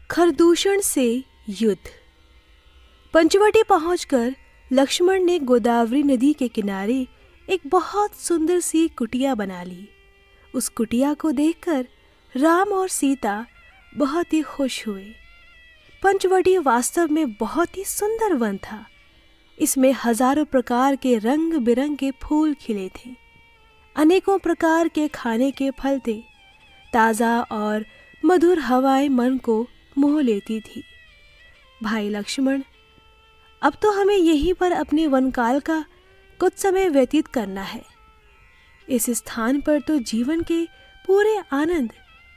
खरदूषण से युद्ध। पंचवटी पहुंचकर लक्ष्मण ने गोदावरी नदी के किनारे एक बहुत सुंदर सी कुटिया बना ली। उस कुटिया को देखकर राम और सीता बहुत ही खुश हुए। पंचवटी वास्तव में बहुत ही सुंदर वन था। इसमें हजारों प्रकार के रंग बिरंगे फूल खिले थे, अनेकों प्रकार के खाने के फल थे। ताज़ा और मधुर हवाएं मन को मोह लेती थी। भाई लक्ष्मण, अब तो हमें यहीं पर अपने वनकाल का कुछ समय व्यतीत करना है। इस स्थान पर तो जीवन के पूरे आनंद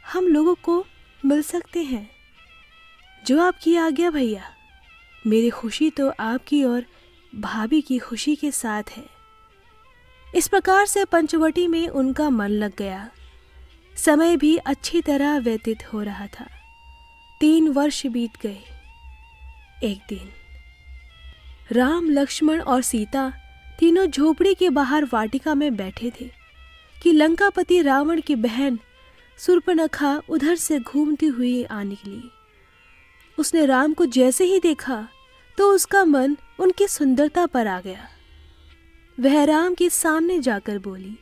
हम लोगों को मिल सकते हैं। जो आपकी आज्ञा भैया। मेरी खुशी तो आपकी और भाभी की खुशी के साथ है। इस प्रकार से पंचवटी में उनका मन लग गया। समय भी अच्छी तरह व्यतीत हो रहा था। 3 वर्ष बीत गए। एक दिन राम, लक्ष्मण और सीता तीनों झोपड़ी के बाहर वाटिका में बैठे थे कि लंकापति रावण की बहन शूर्पणखा उधर से घूमती हुई आ निकली। उसने राम को जैसे ही देखा तो उसका मन उनकी सुंदरता पर आ गया। वह राम के सामने जाकर बोली,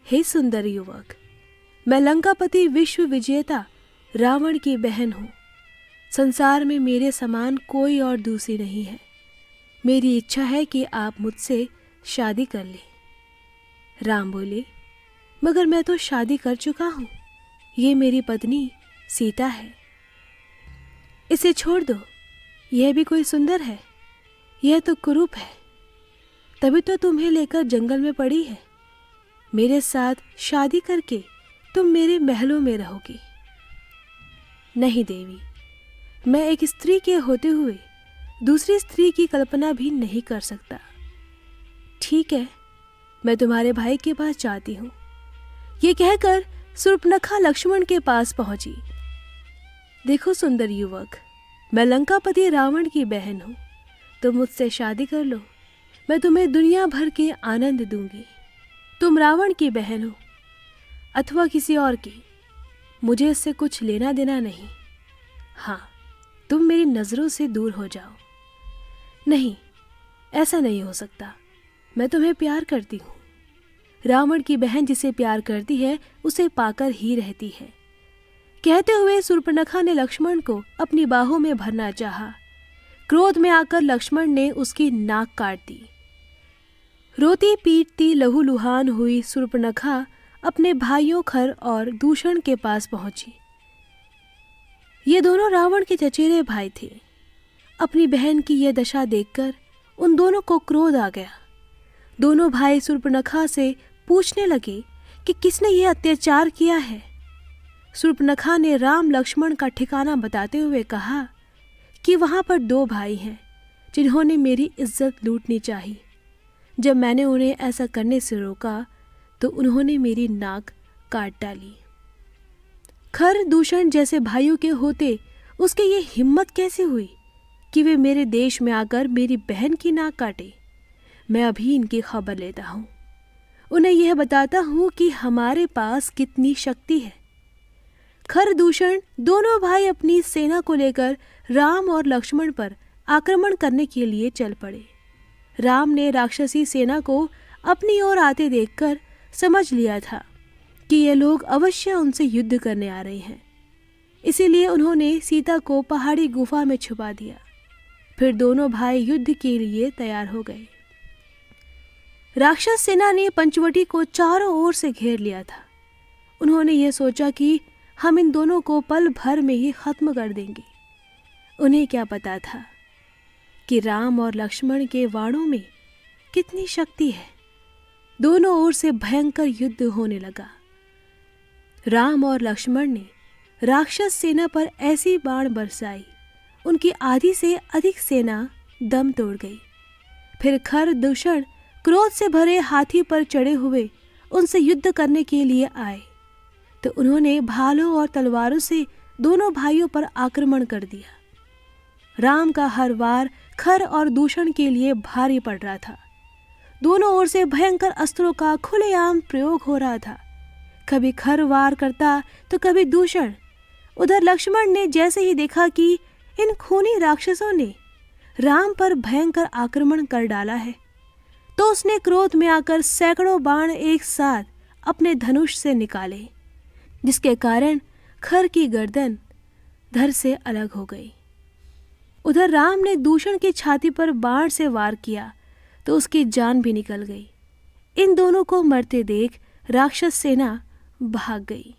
हे सुंदर युवक, मैं लंकापति विश्व विजेता रावण की बहन हूँ। संसार में मेरे समान कोई और दूसरी नहीं है। मेरी इच्छा है कि आप मुझसे शादी कर लें। राम बोले, मगर मैं तो शादी कर चुका हूँ। ये मेरी पत्नी सीता है। इसे छोड़ दो। यह भी कोई सुंदर है? यह तो कुरूप है। तभी तो तुम्हें लेकर जंगल में पड़ी है। मेरे साथ शादी करके तुम मेरे महलों में रहोगी। नहीं देवी, मैं एक स्त्री के होते हुए दूसरी स्त्री की कल्पना भी नहीं कर सकता। ठीक है, मैं तुम्हारे भाई के पास जाती हूँ। ये कहकर शूर्पणखा लक्ष्मण के पास पहुंची। देखो सुंदर युवक, मैं लंकापति रावण की बहन हूँ। तुम मुझसे शादी कर लो। मैं तुम्हें दुनिया भर के आनंद दूंगी। तुम रावण की बहन हो अथवा किसी और की, मुझे इससे कुछ लेना देना नहीं। हाँ, तुम मेरी नज़रों से दूर हो जाओ। नहीं, ऐसा नहीं हो सकता। मैं तुम्हें प्यार करती हूँ। रावण की बहन जिसे प्यार करती है उसे पाकर ही रहती है। कहते हुए शूर्पणखा ने लक्ष्मण को अपनी बाहों में भरना चाहा। क्रोध में आकर लक्ष्मण ने उसकी नाक काट दी। रोती पीटती लहूलुहान हुई शूर्पणखा अपने भाइयों खर और दूषण के पास पहुंची। ये दोनों रावण के चचेरे भाई थे। अपनी बहन की यह दशा देखकर उन दोनों को क्रोध आ गया। दोनों भाई शूर्पणखा से पूछने लगे कि किसने यह अत्याचार किया है। शूर्पणखा ने राम लक्ष्मण का ठिकाना बताते हुए कहा कि वहाँ पर 2 भाई हैं जिन्होंने मेरी इज्जत लूटनी चाहिए। जब मैंने उन्हें ऐसा करने से रोका तो उन्होंने मेरी नाक काट डाली। खर दूषण जैसे भाइयों के होते उसके ये हिम्मत कैसे हुई कि वे मेरे देश में आकर मेरी बहन की नाक काटे। मैं अभी इनकी खबर लेता हूँ। उन्हें यह बताता हूँ कि हमारे पास कितनी शक्ति है। खर दूषण दोनों भाई अपनी सेना को लेकर राम और लक्ष्मण पर आक्रमण करने के लिए चल पड़े। राम ने राक्षसी सेना को अपनी ओर आते देखकर समझ लिया था कि ये लोग अवश्य उनसे युद्ध करने आ रहे हैं। इसीलिए उन्होंने सीता को पहाड़ी गुफा में छुपा दिया। फिर दोनों भाई युद्ध के लिए तैयार हो गए। राक्षस सेना ने पंचवटी को चारों ओर से घेर लिया था। उन्होंने ये सोचा कि हम इन दोनों को पल भर में ही खत्म कर देंगे। उन्हें क्या पता था कि राम और लक्ष्मण के वाणों में कितनी शक्ति है। दोनों ओर से भयंकर युद्ध होने लगा। राम और लक्ष्मण ने राक्षस सेना पर ऐसी बाण बरसाई, उनकी आधी से अधिक सेना दम तोड़ गई। फिर खर दूषण क्रोध से भरे हाथी पर चढ़े हुए उनसे युद्ध करने के लिए आए तो उन्होंने भालों और तलवारों से दोनों भाइयों पर आक्रमण कर दिया। राम का हर वार खर और दूषण के लिए भारी पड़ रहा था। दोनों ओर से भयंकर अस्त्रों का खुलेआम प्रयोग हो रहा था। कभी खर वार करता तो कभी दूषण, उधर लक्ष्मण ने जैसे ही देखा कि इन खूनी राक्षसों ने राम पर भयंकर आक्रमण कर डाला है, तो उसने क्रोध में आकर सैकड़ों बाण एक साथ अपने धनुष से निकाले, जिसके कारण खर की गर्दन धड़ से अलग हो गई। उधर राम ने दूषण की छाती पर बाण से वार किया तो उसकी जान भी निकल गई। इन दोनों को मरते देख राक्षस सेना भाग गई।